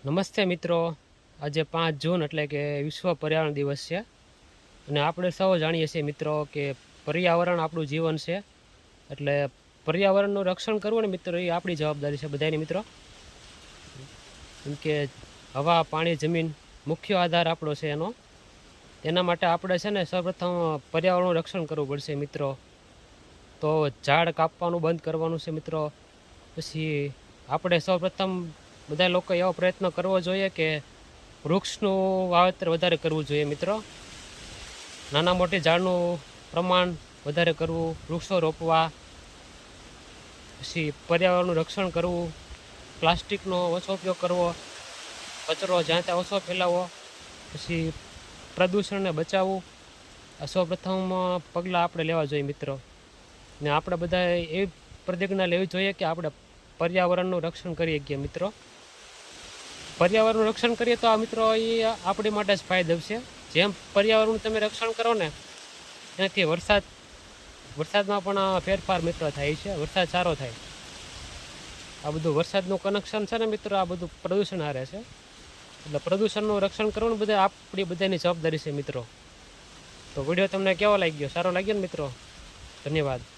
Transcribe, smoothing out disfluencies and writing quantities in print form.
નમસ્તે મિત્રો, આજે 5 જૂન એટલે કે વિશ્વ પર્યાવરણ દિવસ છે. અને આપણે સૌ જાણીએ છીએ મિત્રો કે પર્યાવરણ આપણું જીવન છે. એટલે પર્યાવરણનું રક્ષણ કરવું ને મિત્રો, એ આપણી જવાબદારી છે બધાની મિત્રો. કેમ કે હવા, પાણી, જમીન મુખ્ય આધાર આપણો છે એનો. તેના માટે આપણે છે ને સૌપ્રથમ પર્યાવરણનું રક્ષણ કરવું પડશે મિત્રો. તો ઝાડ કાપવાનું બંધ કરવાનું છે મિત્રો. પછી આપણે સૌપ્રથમ બધા લોકો એવો પ્રયત્ન કરવો જોઈએ કે વૃક્ષનું વાવેતર વધારે કરવું જોઈએ મિત્રો. નાના મોટી ઝાડનું પ્રમાણ વધારે કરવું, વૃક્ષો રોપવા, પછી પર્યાવરણનું રક્ષણ કરવું, પ્લાસ્ટિકનો ઓછો ઉપયોગ કરવો, કચરો જ્યાં ત્યાં ઓછો ફેલાવવો, પછી પ્રદૂષણને બચાવવું. આ સૌપ્રથમ પગલાં આપણે લેવા જોઈએ મિત્રો. ને આપણે બધા એવી પ્રતિજ્ઞા લેવી જોઈએ કે આપણે પર્યાવરણનું રક્ષણ કરીએ શકીએ મિત્રો. પર્યાવરણનું રક્ષણ કરીએ તો આ મિત્રો એ આપણી માટે જ ફાયદો છે. જેમ પર્યાવરણનું તમે રક્ષણ કરો ને એનાથી વરસાદમાં પણ ફેરફાર મિત્રો થાય છે, વરસાદ સારો થાય. આ બધું વરસાદનું કનેક્શન છે ને મિત્રો, આ બધું પ્રદૂષણ હારે છે. એટલે પ્રદૂષણનું રક્ષણ કરવાનું બધા આપણી બધાની જવાબદારી છે મિત્રો. તો વિડીયો તમને કેવો લાગ્યો? સારો લાગ્યો ને મિત્રો? ધન્યવાદ.